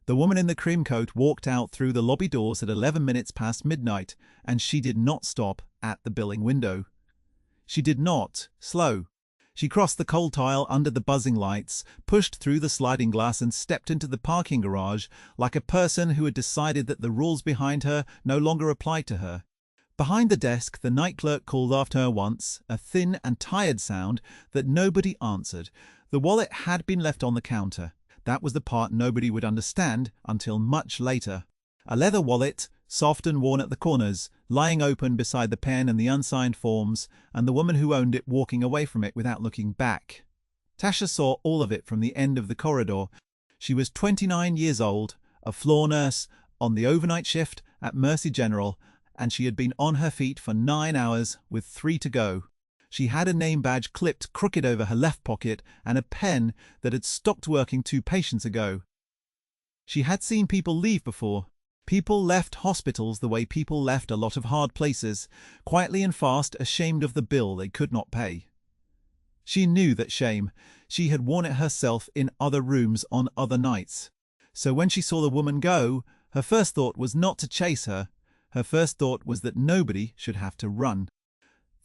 The woman in the cream coat walked out through the lobby doors at 11 minutes past midnight, and she did not stop at the billing window. She did not slow. She crossed the cold tile under the buzzing lights, pushed through the sliding glass and stepped into the parking garage like a person who had decided that the rules behind her no longer applied to her. Behind the desk, the night clerk called after her once, a thin and tired sound that nobody answered. The wallet had been left on the counter. That was the part nobody would understand until much later. A leather wallet, soft and worn at the corners, lying open beside the pen and the unsigned forms, and the woman who owned it walking away from it without looking back. Tasha saw all of it from the end of the corridor. She was 29 years old, a floor nurse on the overnight shift at Mercy General, and she had been on her feet for 9 hours with 3 to go. She had a name badge clipped crooked over her left pocket and a pen that had stopped working 2 patients ago. She had seen people leave before. People left hospitals the way people left a lot of hard places, quietly and fast, ashamed of the bill they could not pay. She knew that shame. She had worn it herself in other rooms on other nights. So when she saw the woman go, her first thought was not to chase her. Her first thought was that nobody should have to run.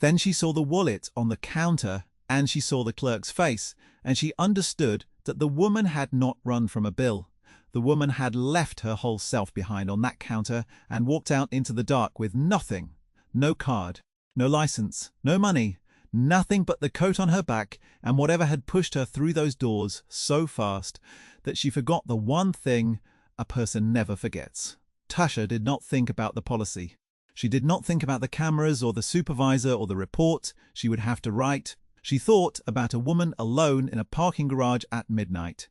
Then she saw the wallet on the counter, and she saw the clerk's face, and she understood that the woman had not run from a bill. The woman had left her whole self behind on that counter and walked out into the dark with nothing. No card, no license, no money, nothing but the coat on her back and whatever had pushed her through those doors so fast that she forgot the one thing a person never forgets. Tasha did not think about the policy. She did not think about the cameras or the supervisor or the report she would have to write. She thought about a woman alone in a parking garage at midnight,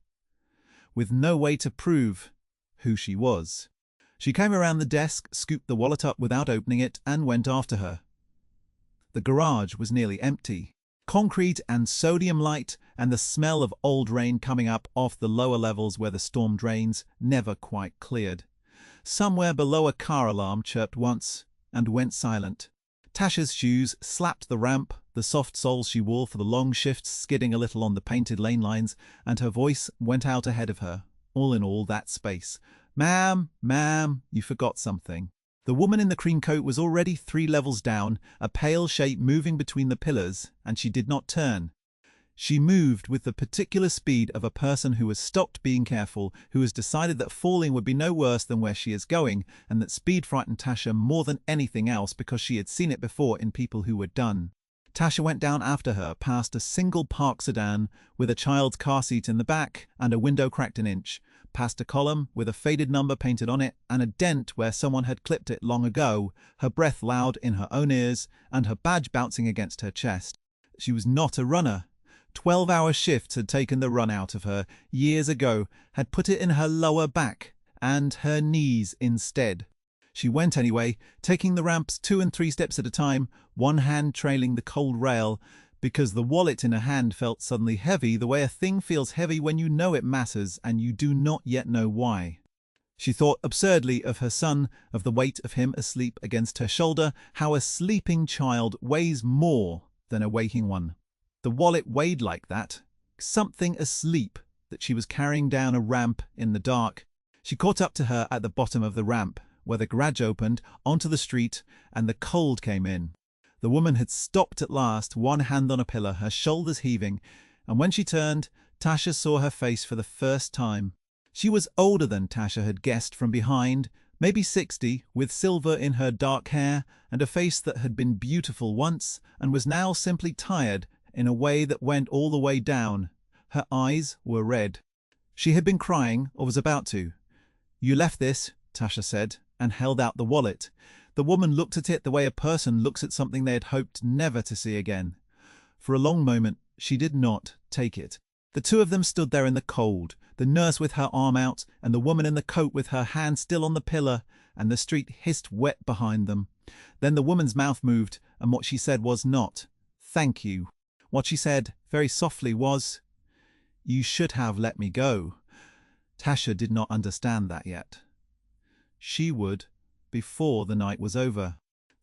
with no way to prove who she was. She came around the desk, scooped the wallet up without opening it, and went after her. The garage was nearly empty. Concrete and sodium light and the smell of old rain coming up off the lower levels where the storm drains never quite cleared. Somewhere below a car alarm chirped once and went silent. Tasha's shoes slapped the ramp, the soft soles she wore for the long shifts skidding a little on the painted lane lines, and her voice went out ahead of her. All in all, that space. Ma'am, you forgot something. The woman in the cream coat was already 3 levels down, a pale shape moving between the pillars, and she did not turn. She moved with the particular speed of a person who has stopped being careful, who has decided that falling would be no worse than where she is going, and that speed frightened Tasha more than anything else because she had seen it before in people who were done. Tasha went down after her, past a single parked sedan with a child's car seat in the back and a window cracked an inch, past a column with a faded number painted on it and a dent where someone had clipped it long ago, her breath loud in her own ears and her badge bouncing against her chest. She was not a runner. 12-hour shifts had taken the run out of her years ago, had put it in her lower back and her knees instead. She went anyway, taking the ramps 2 and 3 steps at a time, one hand trailing the cold rail, because the wallet in her hand felt suddenly heavy, the way a thing feels heavy when you know it matters and you do not yet know why. She thought absurdly of her son, of the weight of him asleep against her shoulder, how a sleeping child weighs more than a waking one. The wallet weighed like that, something asleep that she was carrying down a ramp in the dark. She caught up to her at the bottom of the ramp, where the garage opened onto the street and the cold came in. The woman had stopped at last, one hand on a pillar, her shoulders heaving, and when she turned, Tasha saw her face for the first time. She was older than Tasha had guessed from behind, maybe 60, with silver in her dark hair and a face that had been beautiful once and was now simply tired in a way that went all the way down. Her eyes were red. She had been crying, or was about to. "You left this," Tasha said, and held out the wallet. The woman looked at it the way a person looks at something they had hoped never to see again. For a long moment, she did not take it. The two of them stood there in the cold, the nurse with her arm out, and the woman in the coat with her hand still on the pillar, and the street hissed wet behind them. Then the woman's mouth moved, and what she said was not, "Thank you." What she said, very softly, was, "You should have let me go." Tasha did not understand that yet. She would, before the night was over.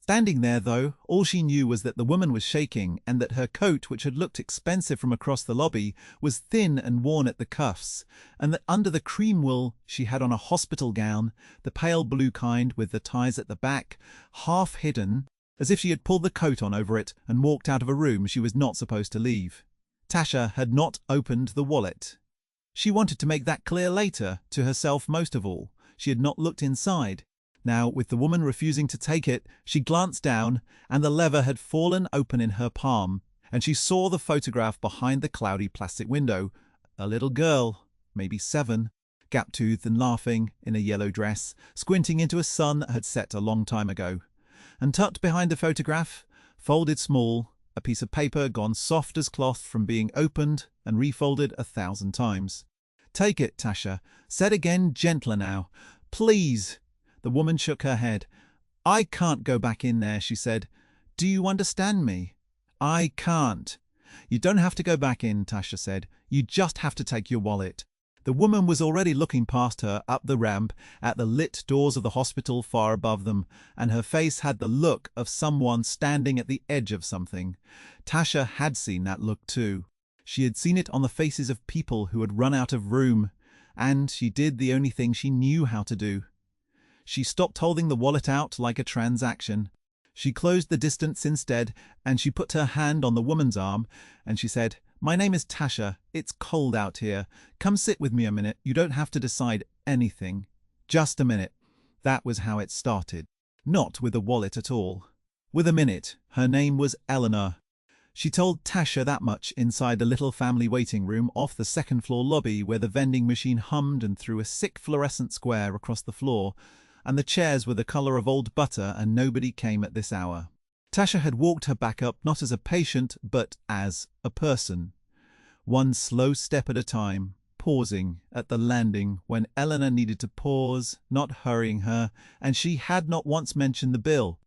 Standing there, though, all she knew was that the woman was shaking and that her coat, which had looked expensive from across the lobby, was thin and worn at the cuffs, and that under the cream wool she had on a hospital gown, the pale blue kind with the ties at the back, half hidden, as if she had pulled the coat on over it and walked out of a room she was not supposed to leave. Tasha had not opened the wallet. She wanted to make that clear later, to herself most of all. She had not looked inside. Now, with the woman refusing to take it, she glanced down, and the lever had fallen open in her palm, and she saw the photograph behind the cloudy plastic window. A little girl, maybe 7, gap-toothed and laughing, in a yellow dress, squinting into a sun that had set a long time ago. And tucked behind the photograph, folded small, a piece of paper gone soft as cloth from being opened and refolded 1,000 times. "Take it, Tasha," said again, gentler now. "Please." The woman shook her head. "I can't go back in there," she said. "Do you understand me?" "I can't." "You don't have to go back in," Tasha said. "You just have to take your wallet." The woman was already looking past her up the ramp at the lit doors of the hospital far above them, and her face had the look of someone standing at the edge of something. Tasha had seen that look too. She had seen it on the faces of people who had run out of room, and she did the only thing she knew how to do. She stopped holding the wallet out like a transaction. She closed the distance instead, and she put her hand on the woman's arm, and she said, "My name is Tasha. It's cold out here. Come sit with me a minute. You don't have to decide anything. Just a minute." That was how it started. Not with a wallet at all. With a minute. Her name was Eleanor. She told Tasha that much inside the little family waiting room off the second-floor lobby where the vending machine hummed and threw a sick fluorescent square across the floor, and the chairs were the color of old butter, and nobody came at this hour. Tasha had walked her back up not as a patient, but as a person. One slow step at a time, pausing at the landing when Eleanor needed to pause, not hurrying her, and she had not once mentioned the bill.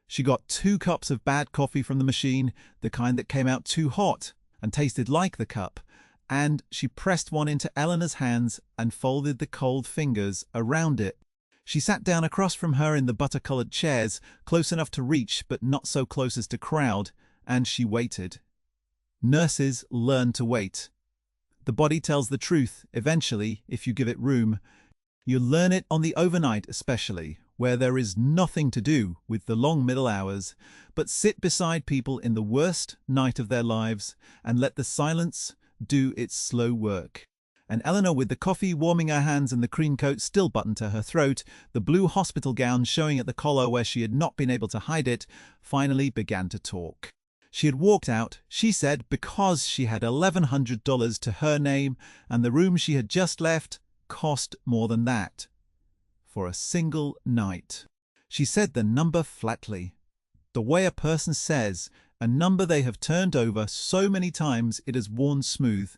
She got 2 cups of bad coffee from the machine, the kind that came out too hot and tasted like the cup, and she pressed one into Eleanor's hands and folded the cold fingers around it. She sat down across from her in the butter-colored chairs, close enough to reach but not so close as to crowd, and she waited. Nurses learn to wait. The body tells the truth, eventually, if you give it room. You learn it on the overnight especially, where there is nothing to do with the long middle hours, but sit beside people in the worst night of their lives and let the silence do its slow work. And Eleanor, with the coffee warming her hands and the cream coat still buttoned to her throat, the blue hospital gown showing at the collar where she had not been able to hide it, finally began to talk. She had walked out, she said, because she had $1,100 to her name, and the room she had just left cost more than that. For a single night. She said the number flatly. The way a person says a number they have turned over so many times it has worn smooth.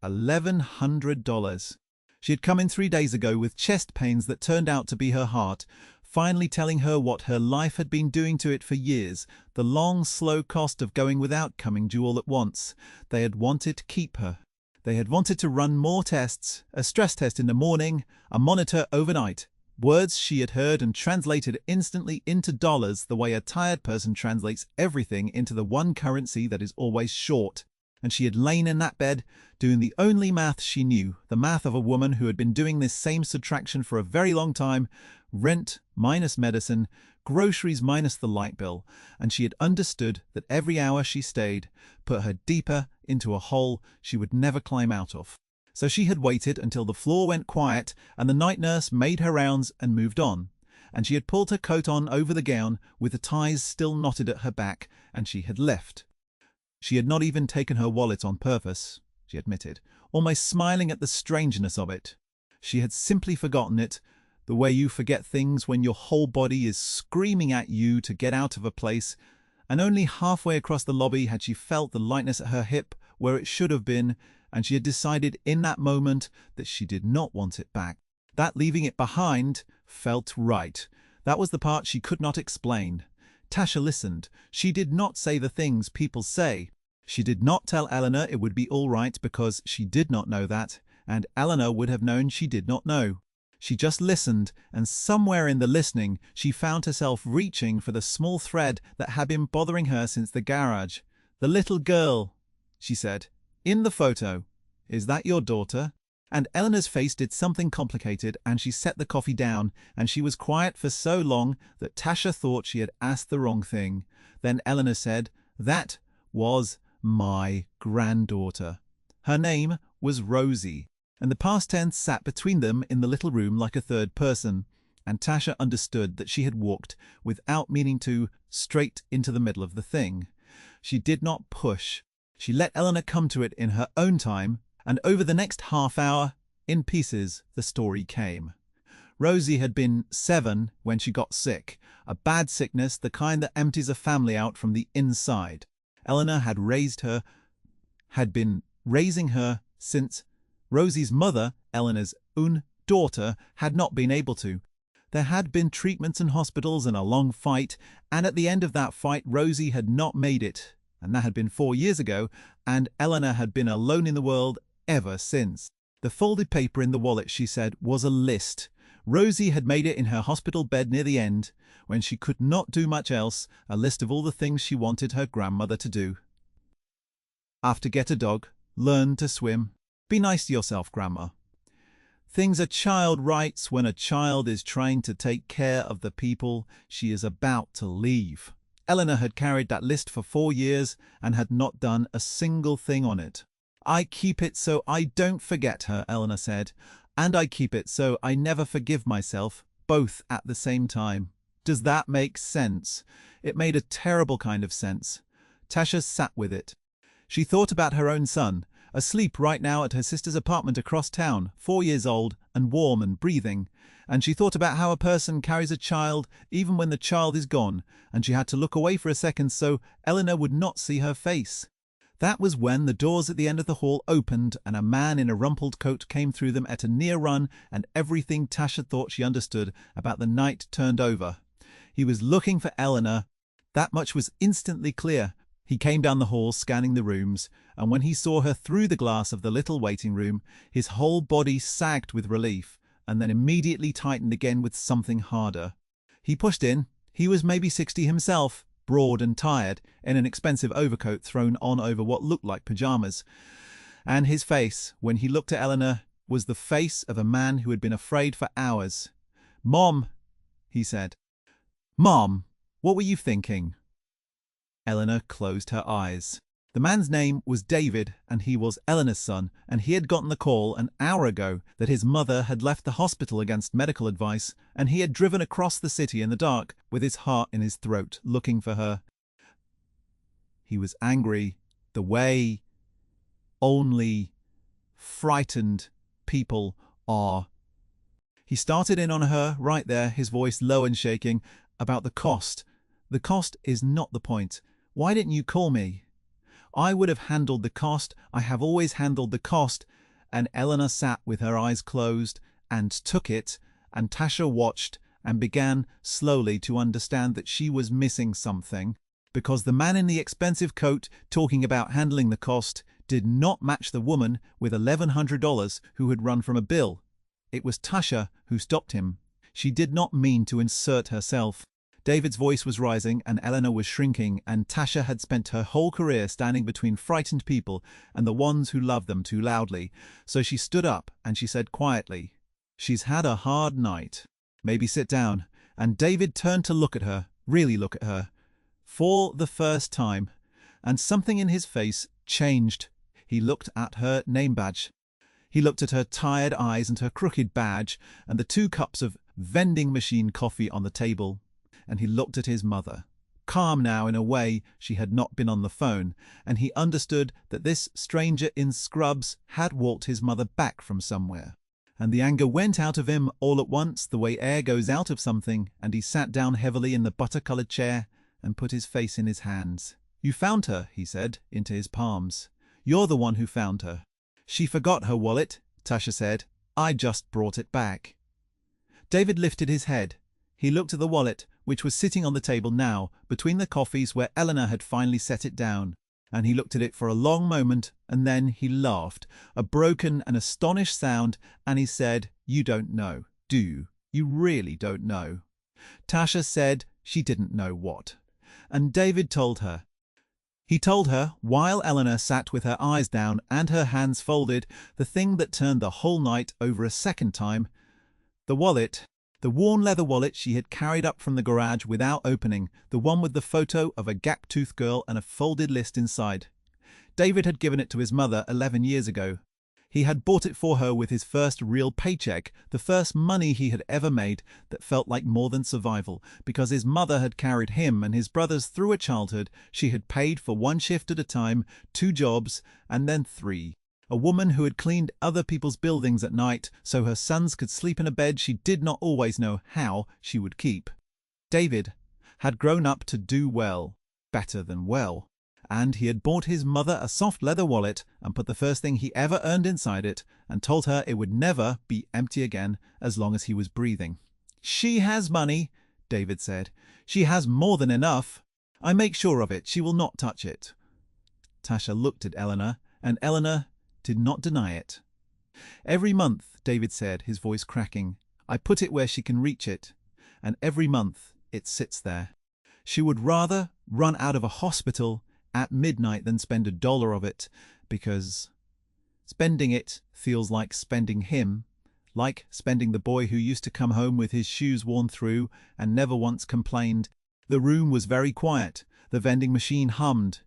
$1,100. She had come in 3 days ago with chest pains that turned out to be her heart, finally telling her what her life had been doing to it for years, the long, slow cost of going without coming due all at once. They had wanted to keep her. They had wanted to run more tests, a stress test in the morning, a monitor overnight. Words she had heard and translated instantly into dollars the way a tired person translates everything into the one currency that is always short. And she had lain in that bed, doing the only math she knew, the math of a woman who had been doing this same subtraction for a very long time, rent minus medicine, groceries minus the light bill, and she had understood that every hour she stayed put her deeper into a hole she would never climb out of. So she had waited until the floor went quiet and the night nurse made her rounds and moved on, and she had pulled her coat on over the gown with the ties still knotted at her back, and she had left. She had not even taken her wallet on purpose, she admitted, almost smiling at the strangeness of it. She had simply forgotten it, the way you forget things when your whole body is screaming at you to get out of a place, and only halfway across the lobby had she felt the lightness at her hip where it should have been, and she had decided in that moment that she did not want it back. That leaving it behind felt right. That was the part she could not explain. Tasha listened. She did not say the things people say. She did not tell Eleanor it would be all right because she did not know that, and Eleanor would have known she did not know. She just listened, and somewhere in the listening, she found herself reaching for the small thread that had been bothering her since the garage. "The little girl," she said, "in the photo. Is that your daughter?" And Eleanor's face did something complicated, and she set the coffee down, and she was quiet for so long that Tasha thought she had asked the wrong thing. Then Eleanor said, "That was my granddaughter. Her name was Rosie." And the past tense sat between them in the little room like a third person, and Tasha understood that she had walked, without meaning to, straight into the middle of the thing. She did not push. She let Eleanor come to it in her own time, and over the next half hour, in pieces, the story came. Rosie had been 7 when she got sick, a bad sickness, the kind that empties a family out from the inside. Eleanor had been raising her since Rosie's mother, Eleanor's own daughter, had not been able to. There had been treatments in hospitals and a long fight, and at the end of that fight Rosie had not made it, and that had been 4 years ago, and Eleanor had been alone in the world ever since. The folded paper in the wallet, she said, was a list. Rosie had made it in her hospital bed near the end, when she could not do much else, a list of all the things she wanted her grandmother to do. After get a dog, learn to swim. Be nice to yourself, Grandma. Things a child writes when a child is trying to take care of the people she is about to leave. Eleanor had carried that list for 4 years and had not done a single thing on it. "I keep it so I don't forget her," Eleanor said, "and I keep it so I never forgive myself, both at the same time." Does that make sense? It made a terrible kind of sense. Tasha sat with it. She thought about her own son, asleep right now at her sister's apartment across town, 4 years old and warm and breathing. And she thought about how a person carries a child even when the child is gone, and she had to look away for a second so Eleanor would not see her face. That was when the doors at the end of the hall opened and a man in a rumpled coat came through them at a near run, and everything Tasha thought she understood about the night turned over. He was looking for Eleanor. That much was instantly clear. He came down the hall, scanning the rooms, and when he saw her through the glass of the little waiting room, his whole body sagged with relief, and then immediately tightened again with something harder. He pushed in. He was maybe 60 himself, broad and tired, in an expensive overcoat thrown on over what looked like pajamas. And his face, when he looked at Eleanor, was the face of a man who had been afraid for hours. "Mom," he said. "Mom, what were you thinking?" Eleanor closed her eyes. The man's name was David, and he was Eleanor's son, and he had gotten the call an hour ago that his mother had left the hospital against medical advice, and he had driven across the city in the dark with his heart in his throat, looking for her. He was angry, the way only frightened people are. He started in on her right there, his voice low and shaking, about the cost. "The cost is not the point. Why didn't you call me? I would have handled the cost. I have always handled the cost." And Eleanor sat with her eyes closed and took it, and Tasha watched and began slowly to understand that she was missing something, because the man in the expensive coat talking about handling the cost did not match the woman with $1,100 who had run from a bill. It was Tasha who stopped him. She did not mean to insert herself. David's voice was rising and Eleanor was shrinking, and Tasha had spent her whole career standing between frightened people and the ones who loved them too loudly. So she stood up and she said quietly, "She's had a hard night. Maybe sit down." And David turned to look at her, really look at her, for the first time, and something in his face changed. He looked at her name badge. He looked at her tired eyes and her crooked badge and the 2 cups of vending machine coffee on the table. And he looked at his mother, calm now in a way she had not been on the phone, and he understood that this stranger in scrubs had walked his mother back from somewhere. And the anger went out of him all at once, the way air goes out of something, and he sat down heavily in the butter-colored chair and put his face in his hands. "You found her," he said, into his palms. "You're the one who found her." "She forgot her wallet," Tasha said. "I just brought it back." David lifted his head. He looked at the wallet, which was sitting on the table now, between the coffees where Eleanor had finally set it down. And he looked at it for a long moment, and then he laughed, a broken and astonished sound, and he said, "You don't know." do. You really don't know." Tasha said she didn't know what. And David told her. He told her, while Eleanor sat with her eyes down and her hands folded, the thing that turned the whole night over a second time. The wallet. The worn leather wallet she had carried up from the garage without opening, the one with the photo of a gap-toothed girl and a folded list inside. David had given it to his mother 11 years ago. He had bought it for her with his first real paycheck, the first money he had ever made that felt like more than survival, because his mother had carried him and his brothers through a childhood. She had paid for 1 shift at a time, 2 jobs, and then 3. A woman who had cleaned other people's buildings at night so her sons could sleep in a bed she did not always know how she would keep. David had grown up to do well, better than well. And he had bought his mother a soft leather wallet and put the first thing he ever earned inside it and told her it would never be empty again as long as he was breathing. "She has money," David said. "She has more than enough. I make sure of it. She will not touch it." Tasha looked at Eleanor, and Eleanor did not deny it. "Every month," David said, his voice cracking, "I put it where she can reach it, and every month it sits there. She would rather run out of a hospital at midnight than spend $1 of it, because spending it feels like spending him, like spending the boy who used to come home with his shoes worn through and never once complained." The room was very quiet. The vending machine hummed.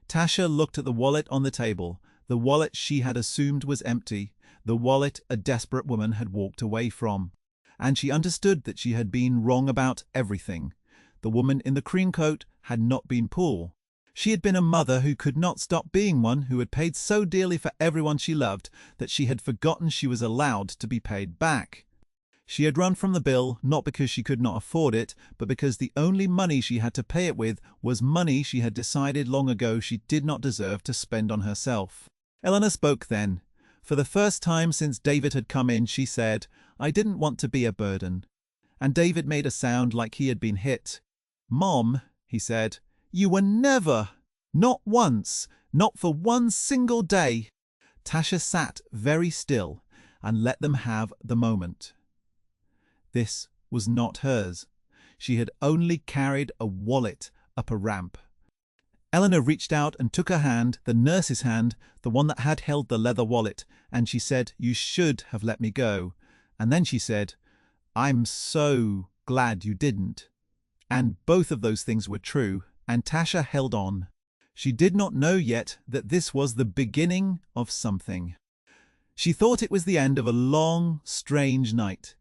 Tasha looked at the wallet on the table, the wallet she had assumed was empty, the wallet a desperate woman had walked away from. And she understood that she had been wrong about everything. The woman in the cream coat had not been poor. She had been a mother who could not stop being one, who had paid so dearly for everyone she loved that she had forgotten she was allowed to be paid back. She had run from the bill not because she could not afford it, but because the only money she had to pay it with was money she had decided long ago she did not deserve to spend on herself. Eleanor spoke then. For the first time since David had come in, she said, "I didn't want to be a burden." And David made a sound like he had been hit. "Mom," he said, "you were never, not once, not for 1 single day." Tasha sat very still and let them have the moment. This was not hers. She had only carried a wallet up a ramp. Eleanor reached out and took her hand, the nurse's hand, the one that had held the leather wallet, and she said, "You should have let me go." And then she said, "I'm so glad you didn't." And both of those things were true, and Tasha held on. She did not know yet that this was the beginning of something. She thought it was the end of a long, strange night.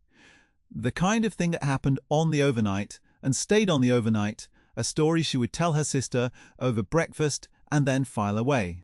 The kind of thing that happened on the overnight and stayed on the overnight, a story she would tell her sister over breakfast and then file away.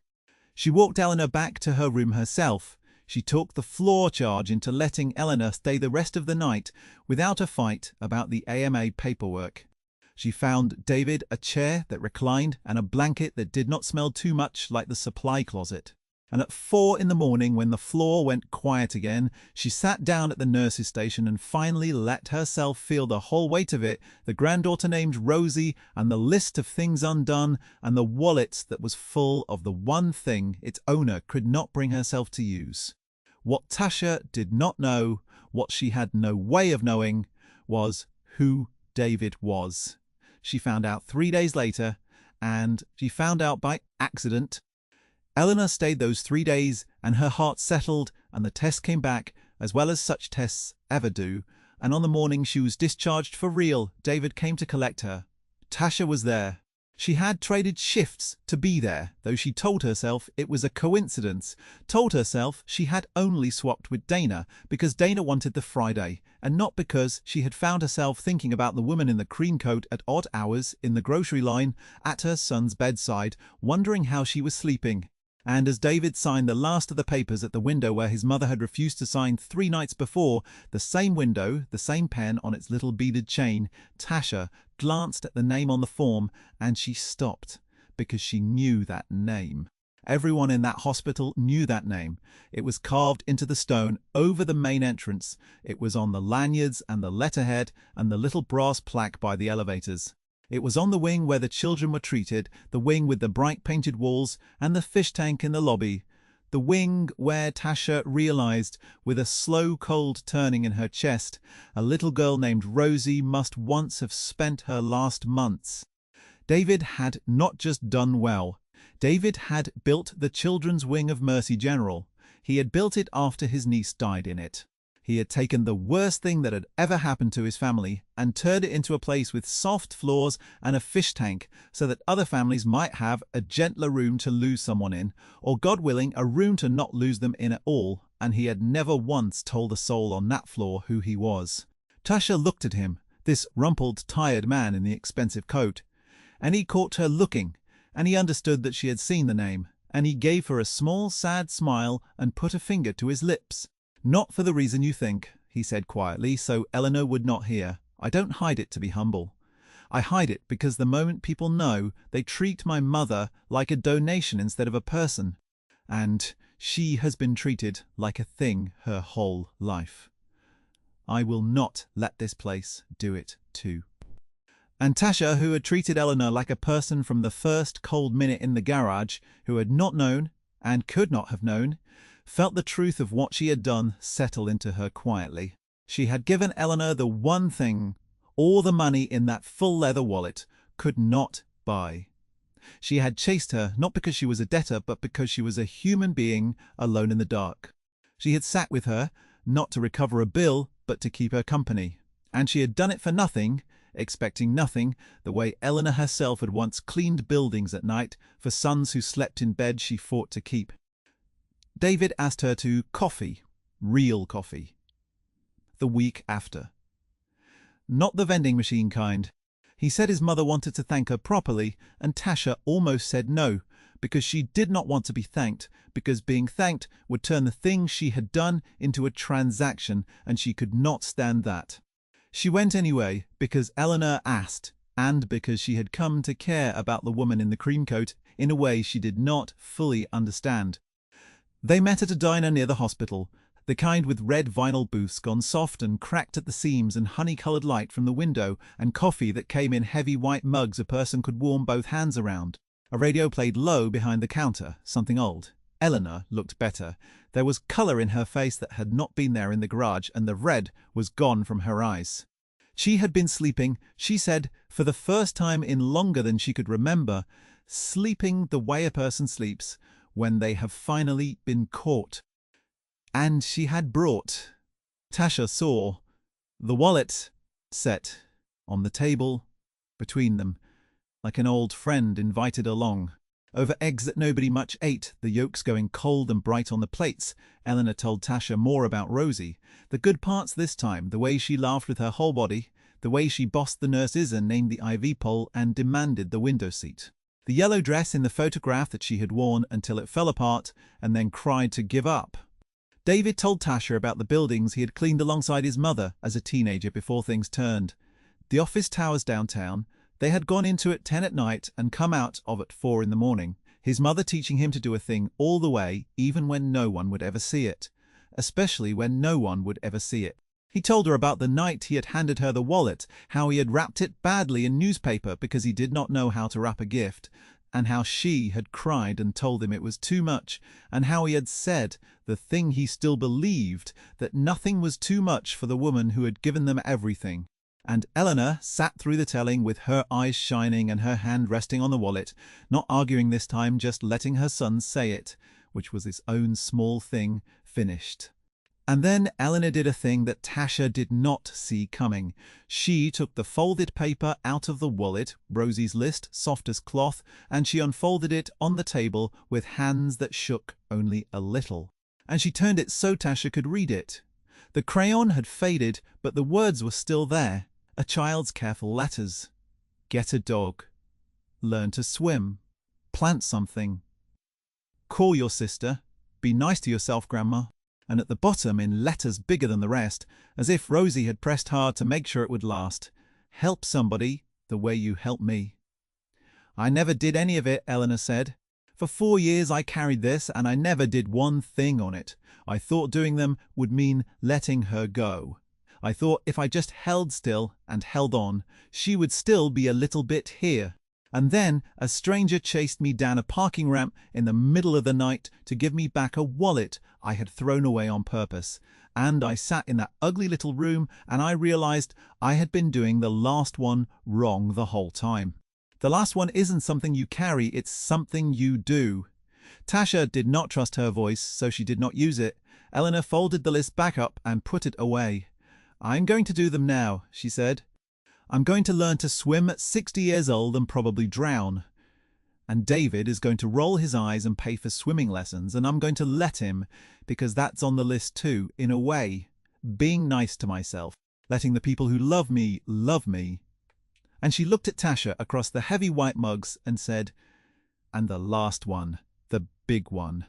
She walked Eleanor back to her room herself. She took the floor charge into letting Eleanor stay the rest of the night without a fight about the AMA paperwork. She found David a chair that reclined and a blanket that did not smell too much like the supply closet. And at 4 in the morning, when the floor went quiet again, she sat down at the nurse's station and finally let herself feel the whole weight of it, the granddaughter named Rosie, and the list of things undone, and the wallet that was full of the one thing its owner could not bring herself to use. What Tasha did not know, what she had no way of knowing, was who David was. She found out 3 days later, and she found out by accident. Eleanor stayed those 3 days, and her heart settled, and the test came back, as well as such tests ever do, and on the morning she was discharged for real, David came to collect her. Tasha was there. She had traded shifts to be there, though she told herself it was a coincidence, told herself she had only swapped with Dana because Dana wanted the Friday, and not because she had found herself thinking about the woman in the cream coat at odd hours in the grocery line at her son's bedside, wondering how she was sleeping. And as David signed the last of the papers at the window where his mother had refused to sign 3 nights before, the same window, the same pen on its little beaded chain, Tasha glanced at the name on the form, and she stopped, because she knew that name. Everyone in that hospital knew that name. It was carved into the stone over the main entrance. It was on the lanyards and the letterhead and the little brass plaque by the elevators. It was on the wing where the children were treated, the wing with the bright painted walls and the fish tank in the lobby. The wing where Tasha realized, with a slow cold turning in her chest, a little girl named Rosie must once have spent her last months. David had not just done well. David had built the children's wing of Mercy General. He had built it after his niece died in it. He had taken the worst thing that had ever happened to his family and turned it into a place with soft floors and a fish tank so that other families might have a gentler room to lose someone in, or God willing, a room to not lose them in at all, and he had never once told a soul on that floor who he was. Tasha looked at him, this rumpled, tired man in the expensive coat, and he caught her looking, and he understood that she had seen the name, and he gave her a small, sad smile and put a finger to his lips. "Not for the reason you think," he said quietly, so Eleanor would not hear. "I don't hide it to be humble. I hide it because the moment people know, they treat my mother like a donation instead of a person. And she has been treated like a thing her whole life. I will not let this place do it too." And Tasha, who had treated Eleanor like a person from the first cold minute in the garage, who had not known, and could not have known, felt the truth of what she had done settle into her quietly. She had given Eleanor the one thing all the money in that full leather wallet could not buy. She had chased her not because she was a debtor, but because she was a human being alone in the dark. She had sat with her, not to recover a bill, but to keep her company. And she had done it for nothing, expecting nothing, the way Eleanor herself had once cleaned buildings at night for sons who slept in bed she fought to keep. David asked her to coffee, real coffee, the week after. Not the vending machine kind. He said his mother wanted to thank her properly, and Tasha almost said no, because she did not want to be thanked, because being thanked would turn the thing she had done into a transaction, and she could not stand that. She went anyway, because Eleanor asked, and because she had come to care about the woman in the cream coat in a way she did not fully understand. They met at a diner near the hospital, the kind with red vinyl booths gone soft and cracked at the seams and honey-coloured light from the window and coffee that came in heavy white mugs a person could warm both hands around. A radio played low behind the counter, something old. Eleanor looked better. There was colour in her face that had not been there in the garage, and the red was gone from her eyes. She had been sleeping, she said, for the first time in longer than she could remember, sleeping the way a person sleeps when they have finally been caught. And she had brought, Tasha saw, the wallet set on the table between them, like an old friend invited along. Over eggs that nobody much ate, the yolks going cold and bright on the plates, Eleanor told Tasha more about Rosie. The good parts this time, the way she laughed with her whole body, the way she bossed the nurses and named the IV pole and demanded the window seat. The yellow dress in the photograph that she had worn until it fell apart and then cried to give up. David told Tasha about the buildings he had cleaned alongside his mother as a teenager before things turned. The office towers downtown. They had gone into at 10 at night and come out of at 4 in the morning, his mother teaching him to do a thing all the way, even when no one would ever see it. Especially when no one would ever see it. He told her about the night he had handed her the wallet, how he had wrapped it badly in newspaper because he did not know how to wrap a gift, and how she had cried and told him it was too much, and how he had said, the thing he still believed, that nothing was too much for the woman who had given them everything. And Eleanor sat through the telling with her eyes shining and her hand resting on the wallet, not arguing this time, just letting her son say it, which was his own small thing, finished. And then Eleanor did a thing that Tasha did not see coming. She took the folded paper out of the wallet, Rosie's list, soft as cloth, and she unfolded it on the table with hands that shook only a little. And she turned it so Tasha could read it. The crayon had faded, but the words were still there. A child's careful letters. Get a dog. Learn to swim. Plant something. Call your sister. Be nice to yourself, Grandma. And at the bottom, in letters bigger than the rest, as if Rosie had pressed hard to make sure it would last, help somebody the way you helped me. I never did any of it, Eleanor said. For 4 years I carried this, and I never did one thing on it. I thought doing them would mean letting her go. I thought if I just held still and held on, she would still be a little bit here. And then a stranger chased me down a parking ramp in the middle of the night to give me back a wallet I had thrown away on purpose. And I sat in that ugly little room and I realized I had been doing the last one wrong the whole time. The last one isn't something you carry, it's something you do. Tasha did not trust her voice, so she did not use it. Eleanor folded the list back up and put it away. "I'm going to do them now," she said. "I'm going to learn to swim at 60 years old and probably drown. And David is going to roll his eyes and pay for swimming lessons, and I'm going to let him, because that's on the list too, in a way. Being nice to myself, letting the people who love me love me." And she looked at Tasha across the heavy white mugs and said, "And the last one, the big one.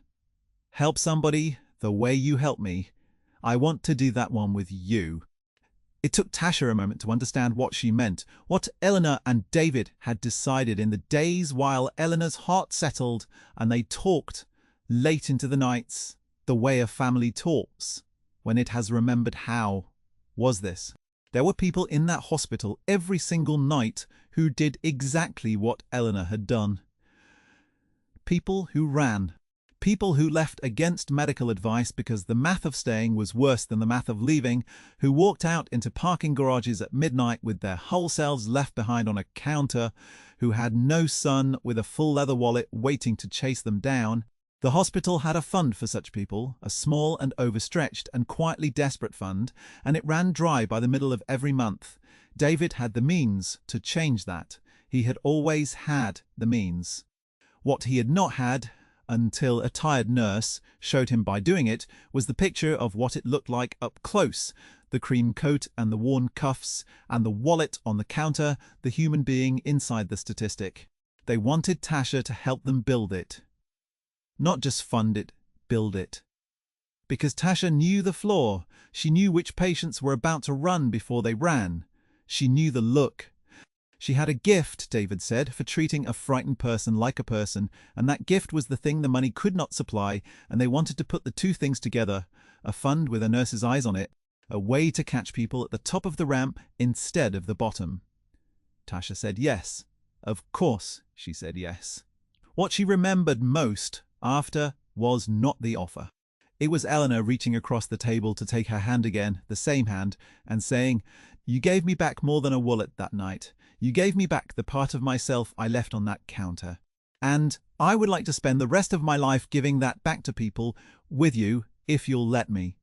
Help somebody the way you help me. I want to do that one with you." It took Tasha a moment to understand what she meant, what Eleanor and David had decided in the days while Eleanor's heart settled and they talked late into the nights, the way a family talks when it has remembered how was this. There were people in that hospital every single night who did exactly what Eleanor had done. People who ran. People who left against medical advice because the math of staying was worse than the math of leaving, who walked out into parking garages at midnight with their whole selves left behind on a counter, who had no son with a full leather wallet waiting to chase them down. The hospital had a fund for such people, a small and overstretched and quietly desperate fund, and it ran dry by the middle of every month. David had the means to change that. He had always had the means. What he had not had, until a tired nurse showed him by doing it, was the picture of what it looked like up close, the cream coat and the worn cuffs and the wallet on the counter, the human being inside the statistic. They wanted Tasha to help them build it. Not just fund it, build it. Because Tasha knew the floor. She knew which patients were about to run before they ran. She knew the look. She had a gift, David said, for treating a frightened person like a person, and that gift was the thing the money could not supply, and they wanted to put the two things together, a fund with a nurse's eyes on it, a way to catch people at the top of the ramp instead of the bottom. Tasha said yes. Of course, she said yes. What she remembered most after was not the offer. It was Eleanor reaching across the table to take her hand again, the same hand, and saying, "You gave me back more than a wallet that night. You gave me back the part of myself I left on that counter. And I would like to spend the rest of my life giving that back to people with you, if you'll let me."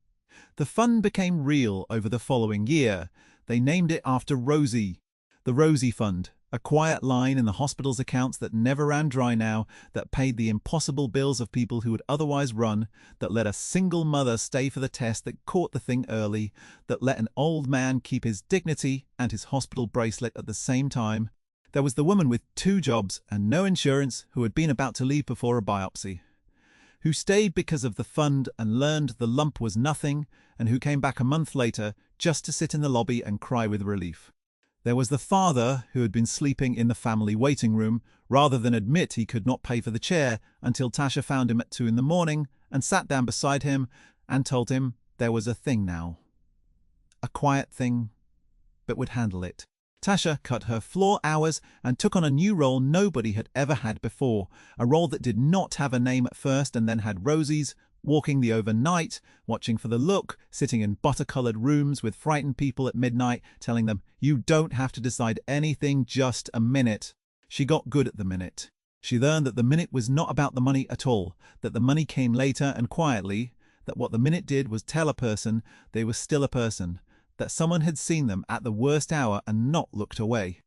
The fund became real over the following year. They named it after Rosie. The Rosie Fund, a quiet line in the hospital's accounts that never ran dry now, that paid the impossible bills of people who would otherwise run, that let a single mother stay for the test that caught the thing early, that let an old man keep his dignity and his hospital bracelet at the same time. There was the woman with 2 jobs and no insurance who had been about to leave before a biopsy, who stayed because of the fund and learned the lump was nothing, and who came back a month later just to sit in the lobby and cry with relief. There was the father who had been sleeping in the family waiting room, rather than admit he could not pay for the chair, until Tasha found him at 2 in the morning and sat down beside him and told him there was a thing now. A quiet thing, but would handle it. Tasha cut her floor hours and took on a new role nobody had ever had before, a role that did not have a name at first and then had Rosie's, walking the overnight, watching for the look, sitting in butter-coloured rooms with frightened people at midnight, telling them, "You don't have to decide anything, just a minute." She got good at the minute. She learned that the minute was not about the money at all, that the money came later and quietly, that what the minute did was tell a person they were still a person, that someone had seen them at the worst hour and not looked away.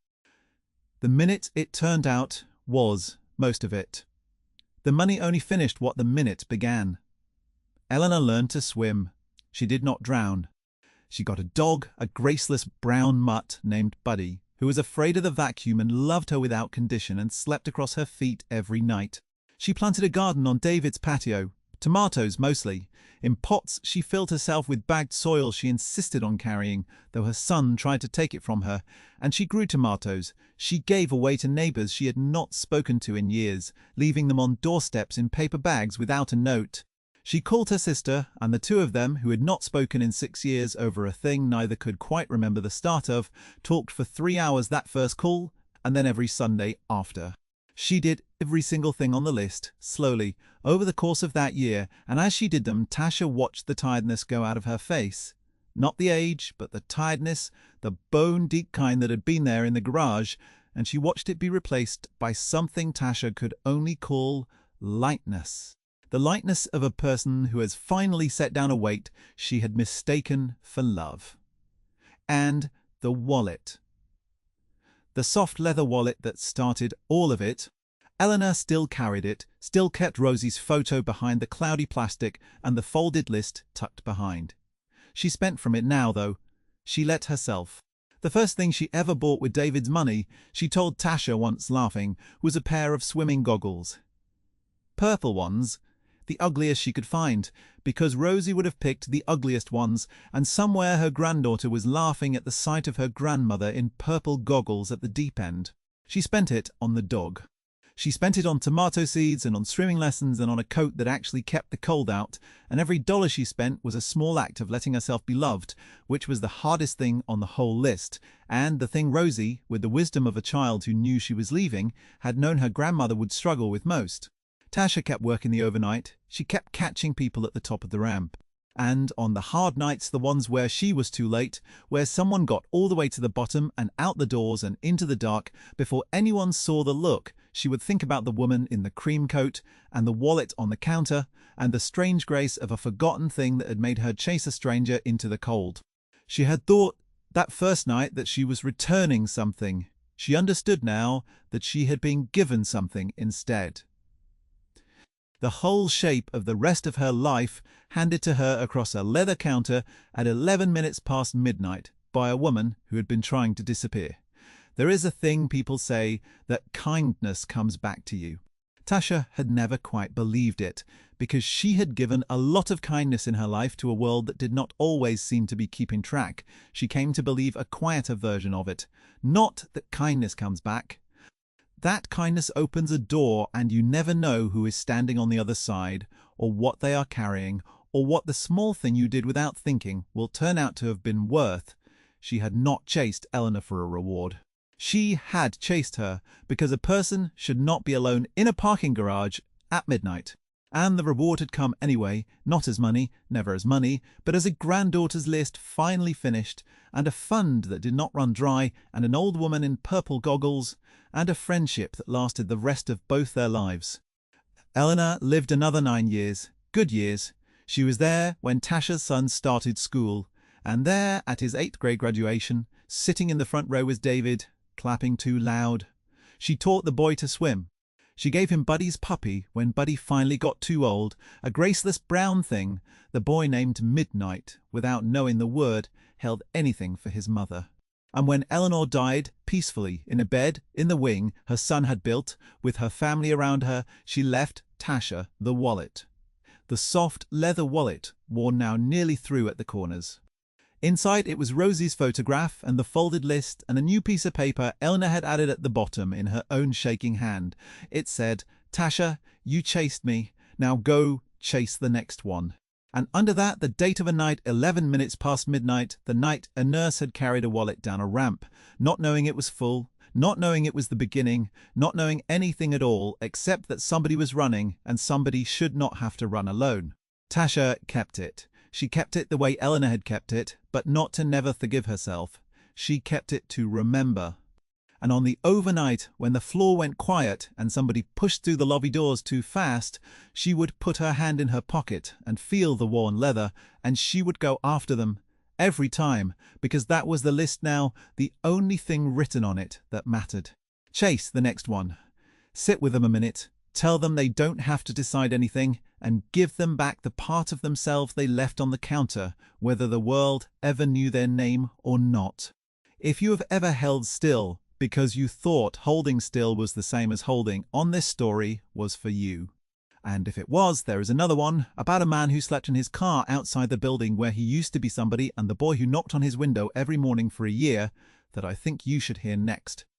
The minute, it turned out, was most of it. The money only finished what the minute began. Eleanor learned to swim. She did not drown. She got a dog, a graceless brown mutt named Buddy, who was afraid of the vacuum and loved her without condition and slept across her feet every night. She planted a garden on David's patio, tomatoes mostly. In pots she filled herself with bagged soil she insisted on carrying, though her son tried to take it from her, and she grew tomatoes. She gave away to neighbours she had not spoken to in years, leaving them on doorsteps in paper bags without a note. She called her sister, and the two of them, who had not spoken in 6 years over a thing neither could quite remember the start of, talked for 3 hours that first call, and then every Sunday after. She did every single thing on the list, slowly, over the course of that year, and as she did them, Tasha watched the tiredness go out of her face. Not the age, but the tiredness, the bone-deep kind that had been there in the garage, and she watched it be replaced by something Tasha could only call lightness. The lightness of a person who has finally set down a weight she had mistaken for love. And the wallet. The soft leather wallet that started all of it. Eleanor still carried it, still kept Rosie's photo behind the cloudy plastic and the folded list tucked behind. She spent from it now, though. She let herself. The first thing she ever bought with David's money, she told Tasha once laughing, was a pair of swimming goggles. Purple ones, the ugliest she could find, because Rosie would have picked the ugliest ones, and somewhere her granddaughter was laughing at the sight of her grandmother in purple goggles at the deep end. She spent it on the dog. She spent it on tomato seeds and on swimming lessons and on a coat that actually kept the cold out, and every dollar she spent was a small act of letting herself be loved, which was the hardest thing on the whole list, and the thing Rosie, with the wisdom of a child who knew she was leaving, had known her grandmother would struggle with most. Tasha kept working the overnight. She kept catching people at the top of the ramp. And on the hard nights, the ones where she was too late, where someone got all the way to the bottom and out the doors and into the dark before anyone saw the look, she would think about the woman in the cream coat and the wallet on the counter and the strange grace of a forgotten thing that had made her chase a stranger into the cold. She had thought that first night that she was returning something. She understood now that she had been given something instead. The whole shape of the rest of her life handed to her across a leather counter at 11 minutes past midnight by a woman who had been trying to disappear. There is a thing people say that kindness comes back to you. Tasha had never quite believed it, because she had given a lot of kindness in her life to a world that did not always seem to be keeping track. She came to believe a quieter version of it. Not that kindness comes back. That kindness opens a door and you never know who is standing on the other side, or what they are carrying, or what the small thing you did without thinking will turn out to have been worth. She had not chased Eleanor for a reward. She had chased her because a person should not be alone in a parking garage at midnight. And the reward had come anyway, not as money, never as money, but as a granddaughter's list finally finished, and a fund that did not run dry, and an old woman in purple goggles, and a friendship that lasted the rest of both their lives. Eleanor lived another 9 years, good years. She was there when Tasha's son started school, and there at his 8th grade graduation, sitting in the front row was David, clapping too loud. She taught the boy to swim. She gave him Buddy's puppy when Buddy finally got too old, a graceless brown thing the boy named Midnight, without knowing the word, held anything for his mother. And when Eleanor died, peacefully, in a bed in the wing her son had built, with her family around her, she left Tasha the wallet. The soft leather wallet, worn now nearly through at the corners. Inside it was Rosie's photograph and the folded list and a new piece of paper Eleanor had added at the bottom in her own shaking hand. It said, "Tasha, you chased me. Now go chase the next one." And under that, the date of a night 11 minutes past midnight, the night a nurse had carried a wallet down a ramp, not knowing it was full, not knowing it was the beginning, not knowing anything at all except that somebody was running and somebody should not have to run alone. Tasha kept it. She kept it the way Eleanor had kept it, but not to never forgive herself. She kept it to remember. And on the overnight, when the floor went quiet and somebody pushed through the lobby doors too fast, she would put her hand in her pocket and feel the worn leather, and she would go after them, every time, because that was the list now, the only thing written on it that mattered. Chase the next one. Sit with them a minute. Tell them they don't have to decide anything, and give them back the part of themselves they left on the counter, whether the world ever knew their name or not. If you have ever held still, because you thought holding still was the same as holding on, this story was for you. And if it was, there is another one, about a man who slept in his car outside the building where he used to be somebody, and the boy who knocked on his window every morning for a year, that I think you should hear next.